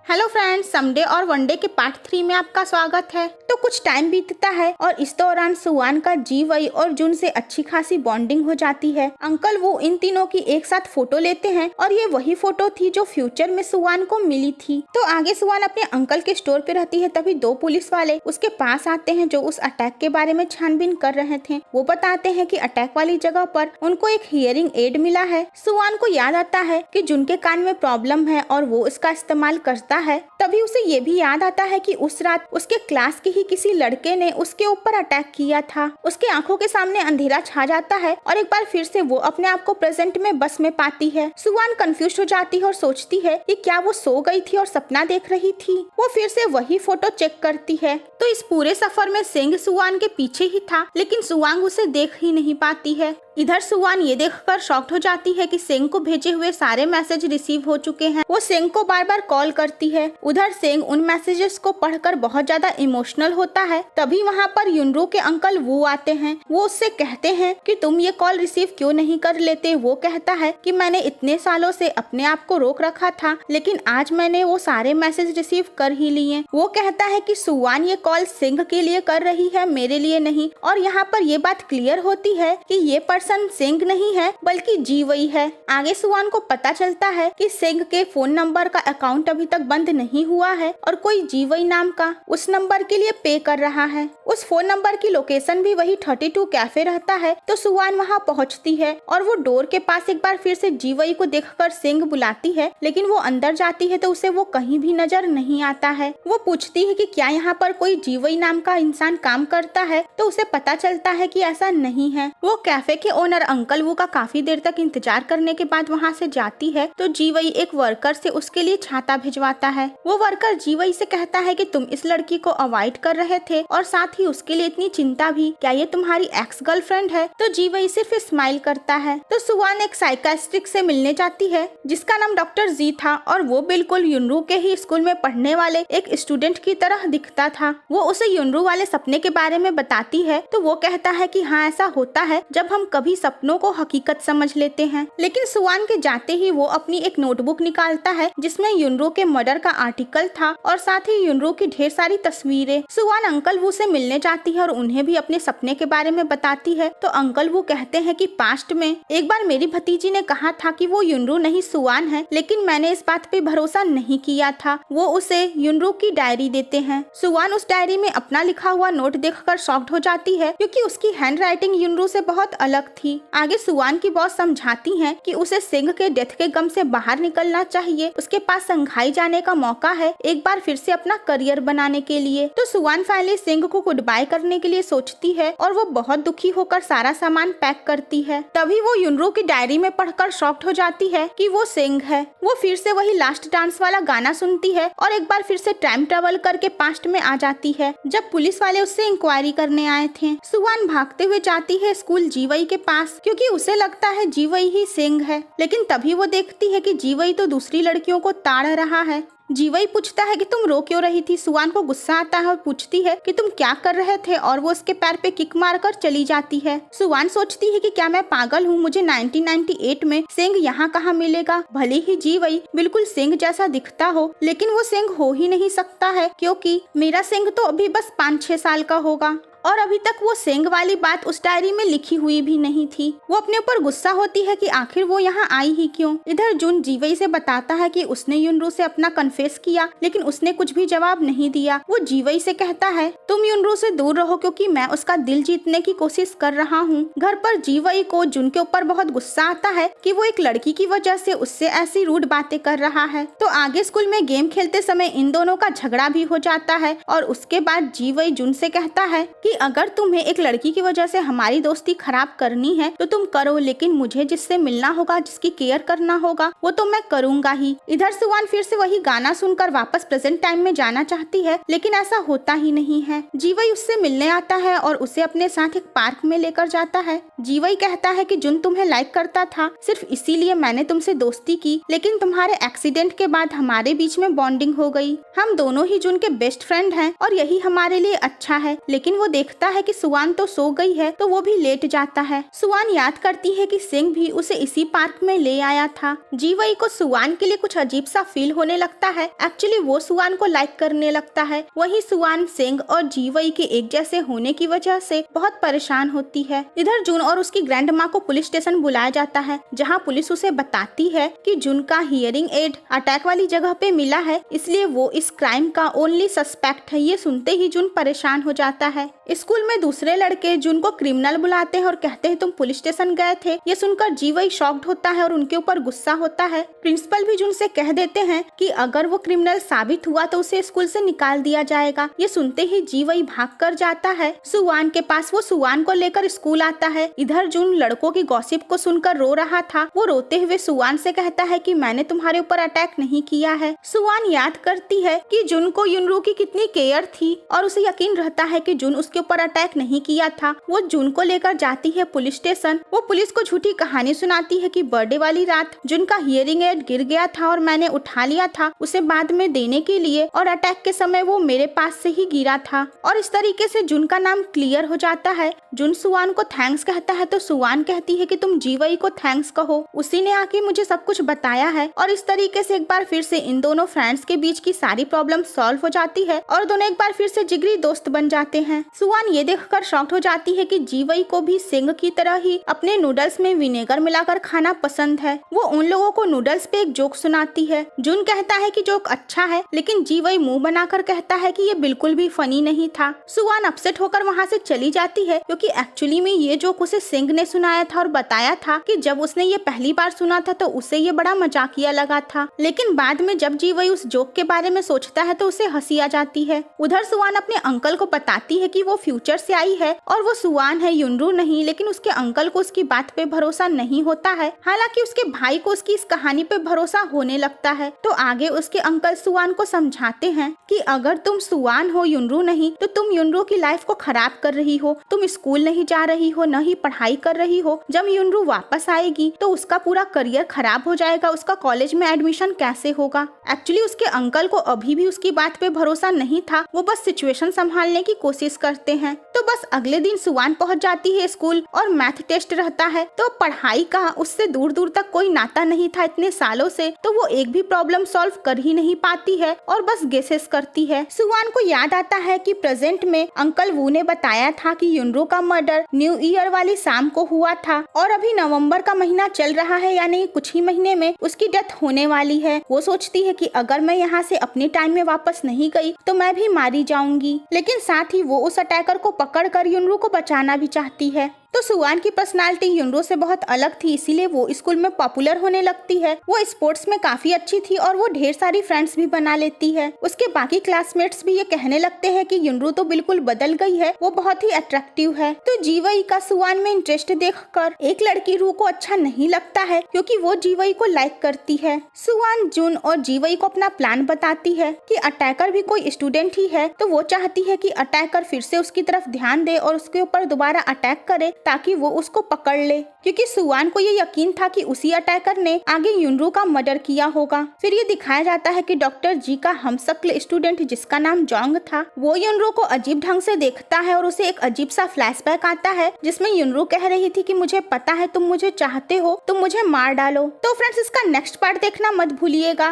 Hello friends, someday और one day के part 3 में आपका स्वागत है। तो कुछ टाइम बीतता है और इस दौरान सुवान का जी वई और जुन से अच्छी खासी बॉन्डिंग हो जाती है। अंकल वो इन तीनों की एक साथ फोटो लेते हैं और ये वही फोटो थी जो फ्यूचर में सुवान को मिली थी। तो आगे सुवान अपने अंकल के स्टोर पे रहती है, तभी दो पुलिस वाले उसके पास आते हैं जो उस अटैक के बारे में छानबीन कर रहे थे। वो बताते हैं कि अटैक वाली जगह पर उनको एक हियरिंग एड मिला है। सुवान को याद आता है कि जुन के कान में प्रॉब्लम है और वो इसका इस्तेमाल करता है। तभी उसे ये भी याद आता है कि उस रात उसके क्लास के ही किसी लड़के ने उसके ऊपर अटैक किया था। उसके आंखों के सामने अंधेरा छा जाता है और एक बार फिर से वो अपने आप को प्रेजेंट में बस में पाती है। सुवान कंफ्यूज हो जाती है और सोचती है कि क्या वो सो गई थी और सपना देख रही थी। वो फिर से वही फोटो चेक करती है तो इस पूरे सफर में सेंग सुवान के पीछे ही था, लेकिन सुवांग उसे देख ही नहीं पाती है। इधर सुवान ये देखकर शॉक्ड हो जाती है कि सेंग को भेजे हुए सारे मैसेज रिसीव हो चुके हैं। वो सेंग को बार बार कॉल करती है। उधर सेंग उन मैसेजेस को पढ़कर बहुत ज्यादा इमोशनल होता है। तभी वहाँ पर युनरू के अंकल वू आते हैं। वो उससे कहते हैं कि तुम ये कॉल रिसीव क्यों नहीं कर लेते। वो कहता है कि मैंने इतने सालों से अपने आप को रोक रखा था, लेकिन आज मैंने वो सारे मैसेज रिसीव कर ही लिए। वो कहता है कि सुवान ये कॉल सेंग के लिए कर रही है, मेरे लिए नहीं। और यहाँ पर ये बात क्लियर होती है कि ये पर्सन सेंग नहीं है बल्कि जी वई है। आगे सुवान को पता चलता है कि सेंग के फोन नंबर का अकाउंट अभी तक बंद नहीं हुआ है और कोई जी वई नाम का उस नंबर के लिए पे कर रहा है। उस फोन नंबर की लोकेशन भी वही 32 कैफे रहता है। तो सुवान वहाँ पहुँचती है और वो डोर के पास एक बार फिर से जी वई को देखकर सेंग बुलाती है, लेकिन वो अंदर जाती है तो उसे वो कहीं भी नजर नहीं आता है। वो पूछती है कि क्या यहाँ पर कोई जी वई नाम का इंसान काम करता है, तो उसे पता चलता है कि ऐसा नहीं है। वो कैफे के ओनर अंकल वो का काफी देर तक इंतजार करने के बाद वहाँ से जाती है तो जी वई एक वर्कर से उसके लिए छाता भिजवाता है। वो वर्कर जी वई से कहता है कि तुम इस लड़की को अवॉइड कर रहे थे और साथ ही उसके लिए इतनी चिंता भी, क्या ये तुम्हारी एक्स गर्लफ्रेंड है? तो जी वई सिर्फ स्माइल करता है। तो सुवान एक साइकाट्रिस्ट से मिलने जाती है जिसका नाम डॉक्टर जी था और वो बिल्कुल युनरू के ही स्कूल में पढ़ने वाले एक स्टूडेंट की तरह दिखता था। वो उसे युनरू वाले सपने के बारे में बताती है तो वो कहता है कि हाँ, ऐसा होता है जब हम कभी सपनों को हकीकत समझ लेते हैं। लेकिन सुवान के जाते ही वो अपनी एक नोटबुक निकालता है जिसमें युनरू के मर्डर का आर्टिकल था और साथ ही युनरू की ढेर सारी तस्वीरें। सुवान अंकल वू से मिलने जाती है और उन्हें भी अपने सपने के बारे में बताती है। तो अंकल वू कहते हैं कि पास्ट में एक बार मेरी भतीजी ने कहा था कि वो युनरू नहीं सुवान है, लेकिन मैंने इस बात पे भरोसा नहीं किया था। वो उसे युनरू की डायरी देते हैं। सुवान उस डायरी में अपना लिखा हुआ नोट देखकर शॉक्ड हो जाती है क्योंकि उसकी हैंड राइटिंग युनरू से बहुत अलग थी। आगे सुवान की बॉस समझाती हैं कि उसे सेंग के डेथ के गम से बाहर निकलना चाहिए। उसके पास संघाई जाने का मौका है एक बार फिर से अपना करियर बनाने के लिए। तो सुवान फाइनली सेंग को गुड बाय करने के लिए सोचती है और वो बहुत दुखी होकर सारा सामान पैक करती है। तभी वो युनरू की डायरी में पढ़कर शॉक्ड हो जाती है कि वो सेंग है। वो फिर से वही लास्ट डांस वाला गाना सुनती है और एक बार फिर से टाइम ट्रेवल करके पास्ट में आ जाती है जब पुलिस वाले उससे इंक्वायरी करने आए थे। सुवान भागते हुए जाती है स्कूल जी वई के पास क्योंकि उसे लगता है जी वई ही सेंग है, लेकिन तभी वो देखती है कि जी वई तो दूसरी लड़कियों को ताड़ रहा है। जी वई पूछता है कि तुम रो क्यों रही थी। सुवान को गुस्सा आता है और पूछती है कि तुम क्या कर रहे थे और वो उसके पैर पे किक मारकर चली जाती है। सुवान सोचती है कि क्या मैं पागल हूँ, मुझे 1998 में सेंग यहाँ कहाँ मिलेगा। भले ही जी वई बिल्कुल सेंग जैसा दिखता हो, लेकिन वो सेंग हो ही नहीं सकता है क्योंकि मेरा सेंग तो अभी बस 5-6 साल का होगा और अभी तक वो सेंग वाली बात उस डायरी में लिखी हुई भी नहीं थी। वो अपने ऊपर गुस्सा होती है कि आखिर वो यहाँ आई ही क्यों। इधर जुन जी वई से बताता है कि उसने युनरू से अपना कन्फेस किया, लेकिन उसने कुछ भी जवाब नहीं दिया। वो जी वई से कहता है तुम युनरू से दूर रहो क्योंकि मैं उसका दिल जीतने की कोशिश कर रहा हूँ। घर पर जी वई को जुन के ऊपर बहुत गुस्सा आता है कि वो एक लड़की की वजह से उससे ऐसी रूड बातें कर रहा है। तो आगे स्कूल में गेम खेलते समय इन दोनों का झगड़ा भी हो जाता है और उसके बाद जी वई जुन से कहता है कि अगर तुम्हें एक लड़की की वजह से हमारी दोस्ती खराब करनी है तो तुम करो, लेकिन मुझे जिससे मिलना होगा, जिसकी केयर करना होगा, वो तो मैं करूंगा ही। इधर सुवान फिर से वही गाना सुनकर वापस प्रेजेंट टाइम में जाना चाहती है, लेकिन ऐसा होता ही नहीं है। जी वई उससे मिलने आता है और उसे अपने साथ एक पार्क में लेकर जाता है। जी वई कहता है कि जुन तुम्हें लाइक करता था, सिर्फ इसीलिए मैंने तुमसे दोस्ती की, लेकिन तुम्हारे एक्सीडेंट के बाद हमारे बीच में बॉन्डिंग हो गई। हम दोनों ही जुन के बेस्ट फ्रेंड हैं और यही हमारे लिए अच्छा है। लेकिन वो देखता है कि सुवान तो सो गई है तो वो भी लेट जाता है। सुवान याद करती है कि सिंह भी उसे इसी पार्क में ले आया था। जीवई को सुवान के लिए कुछ अजीब सा फील होने लगता है। एक्चुअली वो सुवान को लाइक करने लगता है। वही सुवान सिंह और जीवई के एक जैसे होने की वजह से बहुत परेशान होती है। इधर जून और उसकी ग्रैंड माँ को पुलिस स्टेशन बुलाया जाता है, जहाँ पुलिस उसे बताती है कि जून का हियरिंग एड अटैक वाली जगह पे मिला है, इसलिए वो इस क्राइम का ओनली सस्पेक्ट है। ये सुनते ही जून परेशान हो जाता है। स्कूल में दूसरे लड़के जून को क्रिमिनल बुलाते हैं और कहते हैं तुम पुलिस स्टेशन गए थे। ये सुनकर जीवई शॉक्ड होता है और उनके ऊपर गुस्सा होता है। प्रिंसिपल भी जून से कह देते हैं कि अगर वो क्रिमिनल साबित हुआ तो उसे स्कूल से निकाल दिया जाएगा। ये सुनते ही जीवई भाग कर जाता है सुवान के पास। वो सुवान को लेकर स्कूल आता है। इधर जून लड़कों की गॉसिप को सुनकर रो रहा था। वो रोते हुए सुवान से कहता है कि मैंने तुम्हारे ऊपर अटैक नहीं किया है। सुवान याद करती है कि जून को युनरू की कितनी केयर थी और उसे यकीन रहता है कि जून उसके ऊपर अटैक नहीं किया था। वो जून को लेकर जाती है पुलिस स्टेशन। वो पुलिस को झूठी कहानी सुनाती है कि बर्थडे वाली रात जून का हियरिंग एड गिर गया था और मैंने उठा लिया था उसे बाद में देने के लिए, और अटैक के समय वो मेरे पास से ही गिरा था। और इस तरीके से जून का नाम क्लियर हो जाता है। जून सुवान को थैंक्स कहता है तो सुवान कहती है कि तुम जीवई को थैंक्स कहो, उसी ने आके मुझे सब कुछ बताया है। और इस तरीके से एक बार फिर से इन दोनों फ्रेंड्स के बीच की सारी प्रॉब्लम सॉल्व हो जाती है और दोनों एक बार फिर से जिगरी दोस्त बन जाते हैं। सुवान ये देखकर शॉक्ड हो जाती है कि जीवई को भी सिंह की तरह ही अपने नूडल्स में विनेगर मिलाकर खाना पसंद है। वो उन लोगों को नूडल्स पे एक जोक सुनाती है। जून कहता है कि जोक अच्छा है, लेकिन जीवई मुंह बनाकर कहता है कि ये बिल्कुल भी फनी नहीं था। सुवान अपसेट होकर वहाँ से चली जाती है क्योंकि एक्चुअली में ये जोक उसे सिंह ने सुनाया था और बताया था कि जब उसने ये पहली बार सुना था तो उसे ये बड़ा मजाकिया लगा था। लेकिन बाद में जब जीवई उस जोक के बारे में सोचता है तो उसे हंसी आ जाती है। उधर सुवान अपने अंकल को बताती है कि वो फ्यूचर से आई है और वो सुवान है, युनरू नहीं। लेकिन उसके अंकल को उसकी बात पे भरोसा नहीं होता है। हालांकि उसके भाई को उसकी इस कहानी पे भरोसा होने लगता है। तो आगे उसके अंकल सुवान को समझाते हैं कि अगर तुम सुवान हो, युनरू नहीं, तो तुम युनरू की लाइफ को खराब कर रही हो। तुम स्कूल नहीं जा रही हो, न ही पढ़ाई कर रही हो। जब युनरू वापस आएगी तो उसका पूरा करियर खराब हो जाएगा, उसका कॉलेज में एडमिशन कैसे होगा। एक्चुअली उसके अंकल को अभी भी उसकी बात पे भरोसा नहीं था। वो बस सिचुएशन संभालने की कोशिश करते हैं। तो बस अगले दिन सुवान पहुंच जाती है स्कूल और मैथ टेस्ट रहता है। तो पढ़ाई का उससे दूर दूर तक कोई नाता नहीं था इतने सालों से, तो वो एक भी प्रॉब्लम सॉल्व कर ही नहीं पाती है और बस गेसेस करती है। सुवान को याद आता है कि प्रेजेंट में अंकल वू ने बताया था कि युनरू का मर्डर न्यू ईयर वाली शाम को हुआ था और अभी नवंबर का महीना चल रहा है, यानी कुछ ही महीने में उसकी डेथ होने वाली है। वो सोचती है कि अगर मैं यहाँ से अपने टाइम में वापस नहीं गई तो मैं भी मारी जाऊंगी। लेकिन साथ ही वो उस अटैकर को पकड़कर युनरू को बचाना भी चाहती है। तो सुवान की पर्सनालिटी युनरू से बहुत अलग थी, इसीलिए वो स्कूल में पॉपुलर होने लगती है। वो स्पोर्ट्स में काफी अच्छी थी और वो ढेर सारी फ्रेंड्स भी बना लेती है। उसके बाकी क्लासमेट्स भी ये कहने लगते हैं कि युनरू तो बिल्कुल बदल गई है, वो बहुत ही अट्रैक्टिव है। तो जीवई का सुवान में इंटरेस्ट देखकर एक लड़की रू को अच्छा नहीं लगता है क्योंकि वो जीवई को लाइक करती है। सुवान जून और जीवई को अपना प्लान बताती है कि अटैकर भी कोई स्टूडेंट ही है, तो वो चाहती है कि अटैकर फिर से उसकी तरफ ध्यान दे और उसके ऊपर दोबारा अटैक करे ताकि वो उसको पकड़ ले, क्योंकि सुवान को ये यकीन था कि उसी अटैकर ने आगे युनरू का मर्डर किया होगा। फिर ये दिखाया जाता है कि डॉक्टर जी का हमशक्ल स्टूडेंट जिसका नाम जोंग था, वो युनरू को अजीब ढंग से देखता है और उसे एक अजीब सा फ्लैशबैक आता है जिसमें युनरू कह रही थी कि मुझे पता है तुम मुझे चाहते हो, तुम मुझे मार डालो। तो फ्रेंड्स, इसका नेक्स्ट पार्ट देखना मत भूलिएगा।